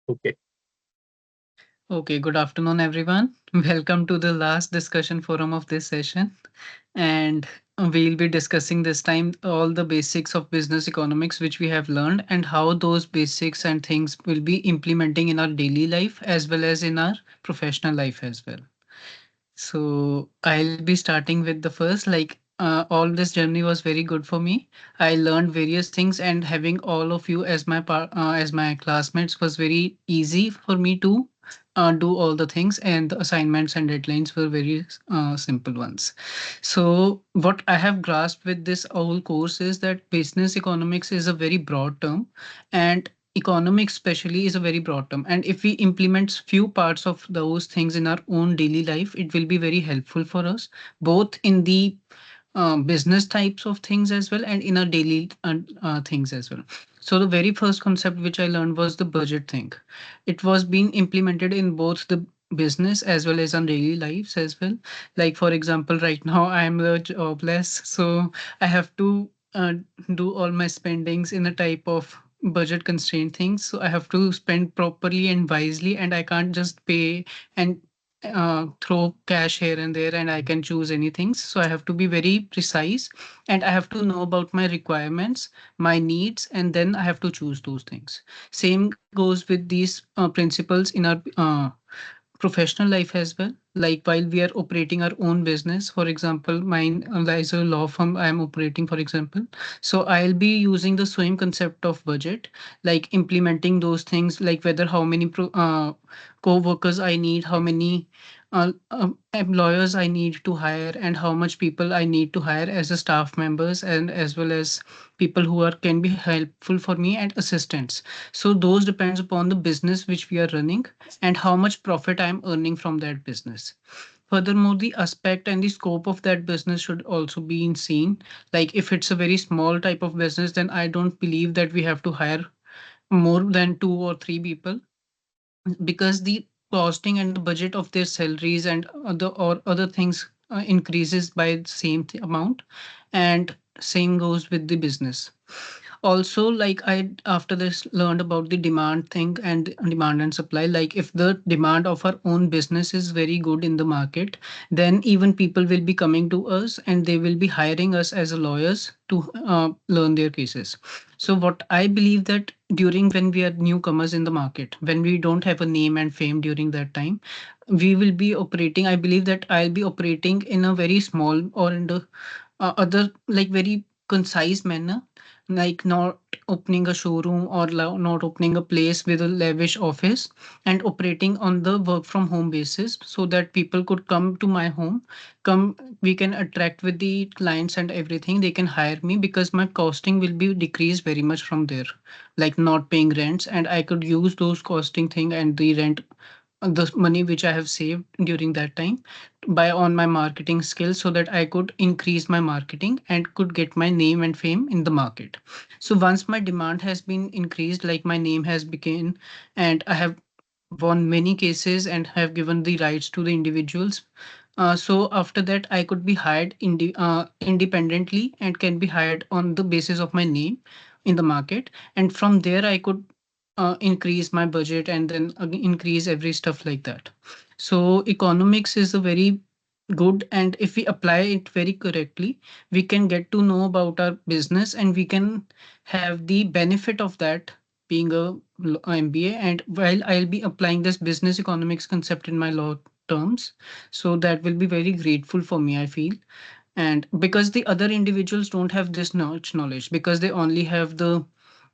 Okay. Okay, good afternoon, everyone. Welcome to the last discussion forum of this session. And we'll be discussing this time all the basics of business economics, which we have learned, and how those basics and things will be implementing in our daily life as well as in our professional life as well. So I'll be starting with the first. All this journey was very good for me. I learned various things, and having all of you as as my classmates was very easy for me to do all the things, and the assignments and deadlines were very simple ones. So what I have grasped with this whole course is that business economics is a very broad term, and economics especially is a very broad term, and if we implement few parts of those things in our own daily life, it will be very helpful for us, both in the business types of things as well and in our daily things as well. So the very first concept which I learned was the budget thing. It was being implemented in both the business as well as on daily lives as well. Like for example, right now I am jobless, so I have to do all my spendings in a type of budget constraint things. So I have to spend properly and wisely, and I can't just pay and throw cash here and there and I can choose anything. So I have to be very precise, and I have to know about my requirements, my needs, and then I have to choose those things. Same goes with these principles in our professional life as well. Like while we are operating our own business, for example, mine is a law firm I am operating, for example. So I'll be using the same concept of budget, like implementing those things, like whether how many co-workers I need, how many employers I need to hire, and how much people I need to hire as a staff members, and as well as people who are can be helpful for me and assistants. So those depends upon the business which we are running and how much profit I'm earning from that business. Furthermore, the aspect and the scope of that business should also be seen. Like if it's a very small type of business, then I don't believe that we have to hire more than 2 or 3 people, because the costing and the budget of their salaries and other things increases by the same amount, and same goes with the business. Also, like I after this learned about the demand thing and demand and supply. Like if the demand of our own business is very good in the market, then even people will be coming to us and they will be hiring us as a lawyers to learn their cases. So what I believe that during when we are newcomers in the market, when we don't have a name and fame, during that time we will be operating, I believe that I'll be operating in a very small or in the other like very concise manner, like not opening a showroom or not opening a place with a lavish office, and operating on the work from home basis so that people could come to my home, come, we can attract with the clients and everything, they can hire me because my costing will be decreased very much from there, like not paying rents, and I could use those costing thing and the rent, the money which I have saved during that time, by on my marketing skills, so that I could increase my marketing and could get my name and fame in the market. So once my demand has been increased, like my name has become, and I have won many cases and have given the rights to the individuals. So after that, I could be hired independently and can be hired on the basis of my name in the market. And from there, I could increase my budget and then increase every stuff like that. So economics is a very good, and if we apply it very correctly, we can get to know about our business and we can have the benefit of that, being a MBA. And while I'll be applying this business economics concept in my law terms, so that will be very grateful for me, I feel. And because the other individuals don't have this much knowledge, because they only have the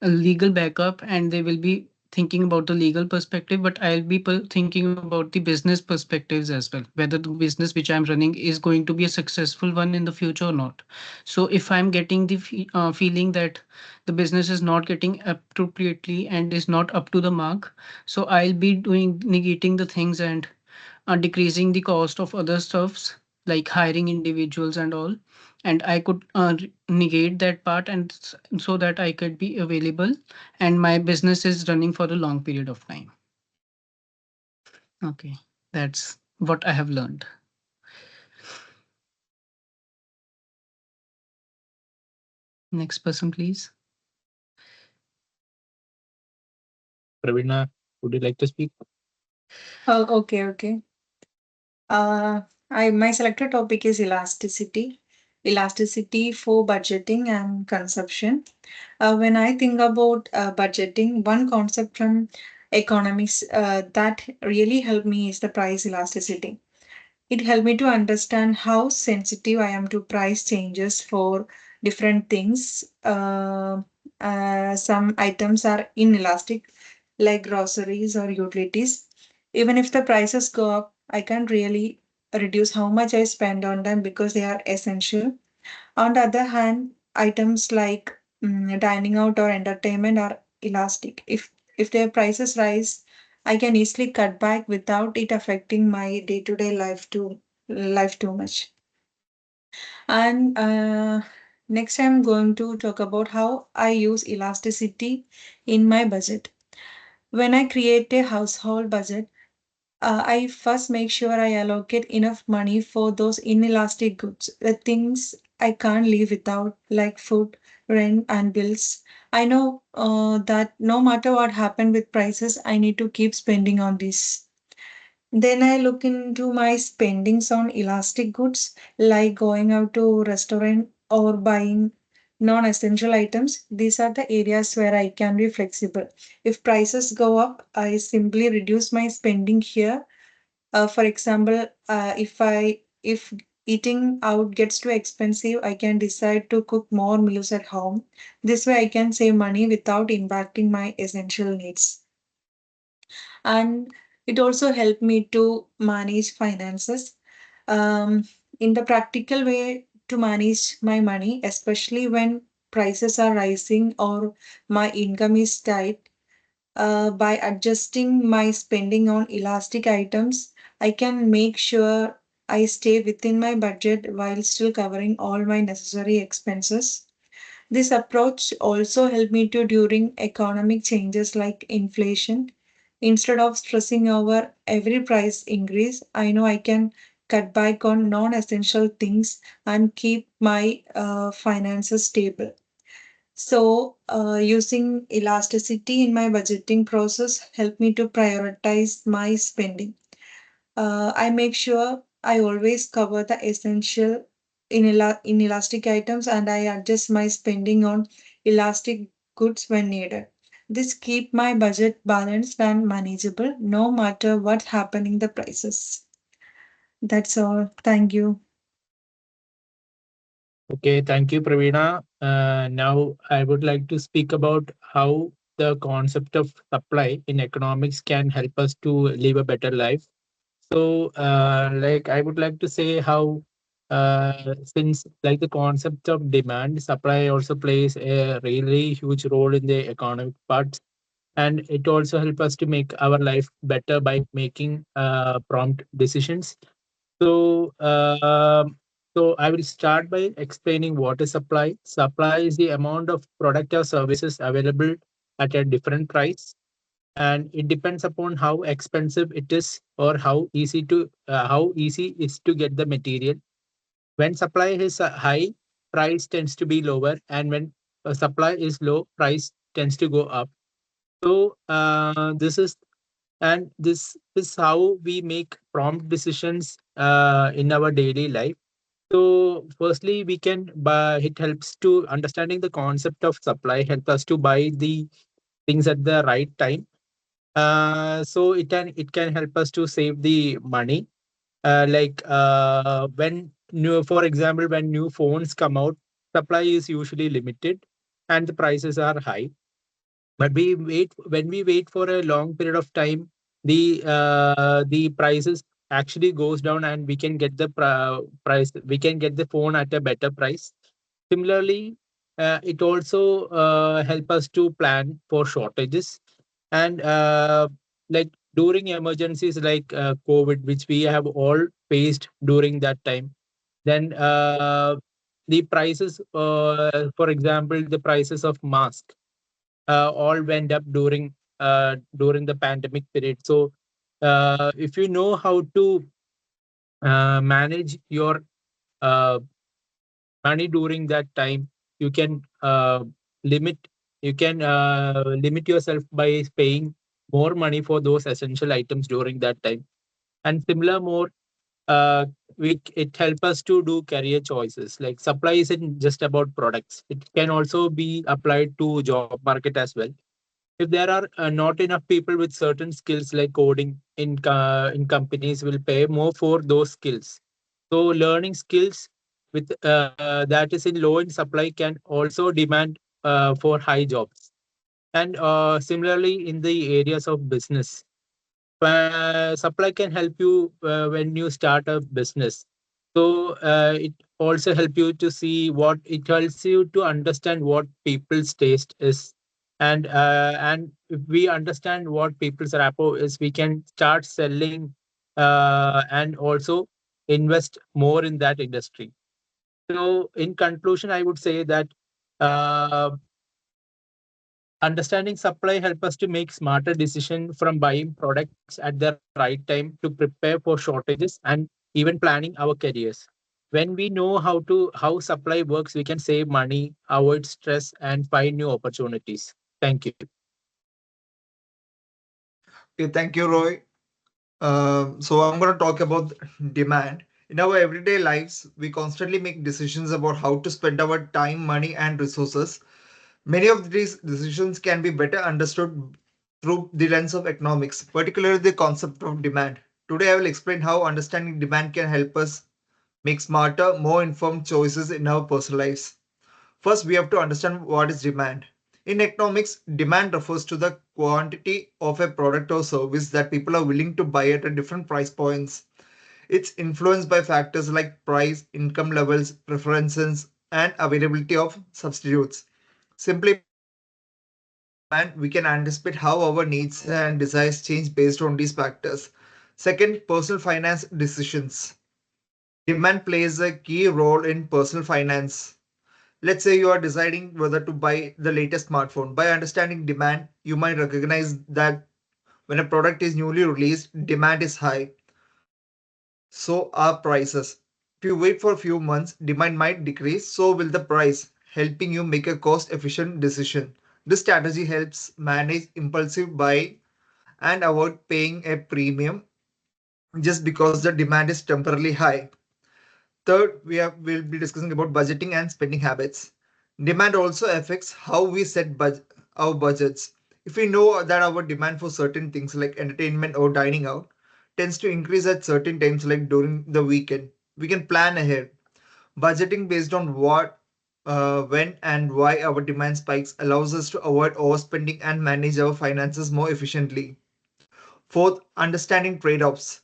legal backup and they will be thinking about the legal perspective, but I'll be thinking about the business perspectives as well, whether the business which I'm running is going to be a successful one in the future or not. So if I'm getting the feeling that the business is not getting appropriately and is not up to the mark, so I'll be doing negating the things and decreasing the cost of other stuffs, like hiring individuals and all, and I could negate that part, and so that I could be available and my business is running for a long period of time. Okay, that's what I have learned. Next person, please. Pravina. Would you like to speak? Okay, okay. Uh, my selected topic is elasticity. Elasticity for budgeting and consumption. When I think about budgeting, one concept from economics that really helped me is the price elasticity. It helped me to understand how sensitive I am to price changes for different things. Some items are inelastic, like groceries or utilities. Even if the prices go up, I can't really reduce how much I spend on them because they are essential. On the other hand, items like dining out or entertainment are elastic. If their prices rise, I can easily cut back without it affecting my day-to-day life too much. And next I'm going to talk about how I use elasticity in my budget. When I create a household budget, I first make sure I allocate enough money for those inelastic goods, the things I can't live without, like food, rent, and bills. I know that no matter what happened with prices, I need to keep spending on this. Then I look into my spendings on elastic goods, like going out to restaurant or buying non-essential items. These are the areas where I can be flexible. If prices go up, I simply reduce my spending here. For example, if eating out gets too expensive, I can decide to cook more meals at home. This way I can save money without impacting my essential needs. And it also helped me to manage finances in the practical way to manage my money, especially when prices are rising or my income is tight. By adjusting my spending on elastic items, I can make sure I stay within my budget while still covering all my necessary expenses. This approach also helped me to during economic changes like inflation. Instead of stressing over every price increase, I know I can cut back on non essential things and keep my finances stable. So, using elasticity in my budgeting process helped me to prioritize my spending. I make sure I always cover the essential in elastic items and I adjust my spending on elastic goods when needed. This keep my budget balanced and manageable no matter what's happening the prices. That's all. Thank you. Okay, thank you, Praveena. Now, I would like to speak about how the concept of supply in economics can help us to live a better life. So, I would like to say how, since like the concept of demand, supply also plays a really huge role in the economic part, and it also help us to make our life better by making prompt decisions. So, so I will start by explaining what is supply. Supply is the amount of product or services available at a different price, and it depends upon how expensive it is or how easy is to get the material. When supply is high, price tends to be lower, and when supply is low, price tends to go up. So this is how we make prompt decisions in our daily life. So firstly, we can buy. It helps to understanding the concept of supply. Help us to buy the things at the right time. So it can help us to save the money. When new, for example, when new phones come out, supply is usually limited, and the prices are high. But we wait when we wait for a long period of time, the prices actually goes down, and we can get the price. We can get the phone at a better price. Similarly, it also help us to plan for shortages, and during emergencies like COVID, which we have all faced during that time. Then the prices, for example, the prices of mask all went up during the pandemic period. So, if you know how to manage your uh, money during that time, you can limit limit yourself by paying. more money for those essential items during that time. And similar more, uh, it help us to do career choices. Like supply isn't just about products; it can also be applied to job market as well. If there are not enough people with certain skills like coding in companies will pay more for those skills. So learning skills with that is in low in supply can also demand for high jobs. And similarly in the areas of business, supply can help you when you start a business. So it also help you to see what it helps you to understand what people's taste is, and if we understand what people's rapport is, we can start selling and also invest more in that industry. So in conclusion, I would say that uh, understanding supply help us to make smarter decision from buying products at the right time to prepare for shortages and even planning our careers. When we know how supply works, we can save money, avoid stress, and find new opportunities. Thank you. Okay, thank you, Roy. So I'm going to talk about demand. In our everyday lives, we constantly make decisions about how to spend our time, money, and resources. Many of these decisions can be better understood through the lens of economics, particularly the concept of demand. Today, I will explain how understanding demand can help us make smarter, more informed choices in our personal lives. First, we have to understand what is demand. In economics, demand refers to the quantity of a product or service that people are willing to buy at a different price points. It's influenced by factors like price, income levels, preferences, and availability of substitutes. Simply put, when we understand demand, we can anticipate how our needs and desires change based on these factors. Second, personal finance decisions. Demand plays a key role in personal finance. Let's say you are deciding whether to buy the latest smartphone. By understanding demand, you might recognize that when a product is newly released, demand is high. So are prices. If you wait for a few months, demand might decrease, so will the price, helping you make a cost efficient decision. This strategy helps manage impulsive buy and avoid paying a premium just because the demand is temporarily high. Third, we'll be discussing about budgeting and spending habits. Demand also affects how we set our budgets. If we know that our demand for certain things like entertainment or dining out tends to increase at certain times like during the weekend, we can plan ahead. Budgeting based on what, when, and why our demand spikes allows us to avoid overspending and manage our finances more efficiently. Fourth, understanding trade offs.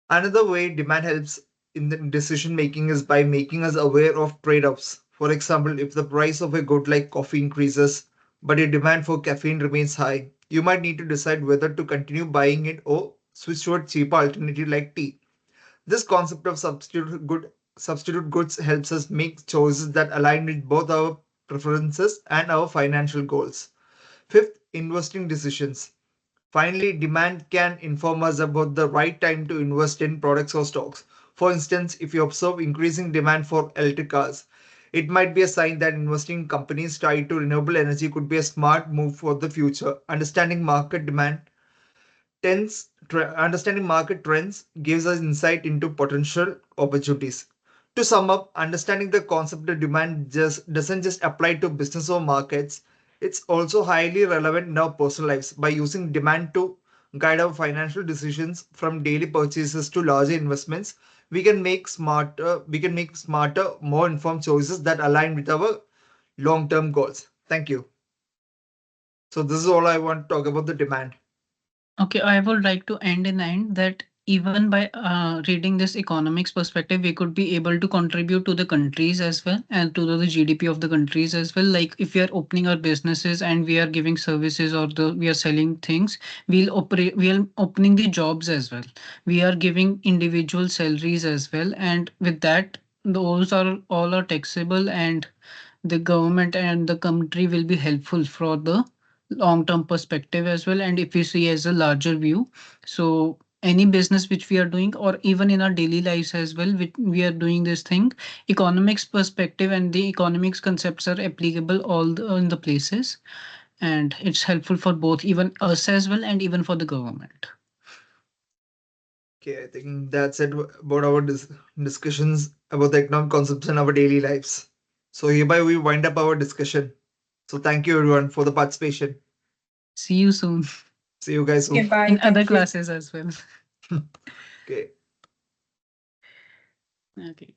Another way demand helps in the decision making is by making us aware of trade offs. For example, if the price of a good like coffee increases, but your demand for caffeine remains high, you might need to decide whether to continue buying it or switch to a cheaper alternative like tea. This concept of substitute goods helps us make choices that align with both our preferences and our financial goals. Fifth, investing decisions. Finally, demand can inform us about the right time to invest in products or stocks. For instance, if you observe increasing demand for electric cars, it might be a sign that investing in companies tied to renewable energy could be a smart move for the future. Understanding market trends gives us insight into potential opportunities. To sum up, understanding the concept of demand just doesn't just apply to business or markets. It's also highly relevant in our personal lives. By using demand to guide our financial decisions from daily purchases to larger investments, we can make smarter, more informed choices that align with our long-term goals. Thank you. So this is all I want to talk about the demand. Okay, I would like to end that even by reading this economics perspective, we could be able to contribute to the countries as well and to the GDP of the countries as well. Like if we are opening our businesses and we are giving services or we are selling things, we are opening the jobs as well. We are giving individual salaries as well, and with that, those are all are taxable, and the government and the country will be helpful for the long term perspective as well. And if we see as a larger view, so any business which we are doing or even in our daily lives as well, we are doing this thing, economics perspective and the economics concepts are applicable in the places. and it's helpful for both, even us as well, and even for the government. Okay, I think that's it about our discussions about the economic concepts in our daily lives. So hereby we wind up our discussion. So thank you everyone for the participation. See you soon See you guys Okay, soon. bye. in other Thank you. classes as well. Okay. Okay.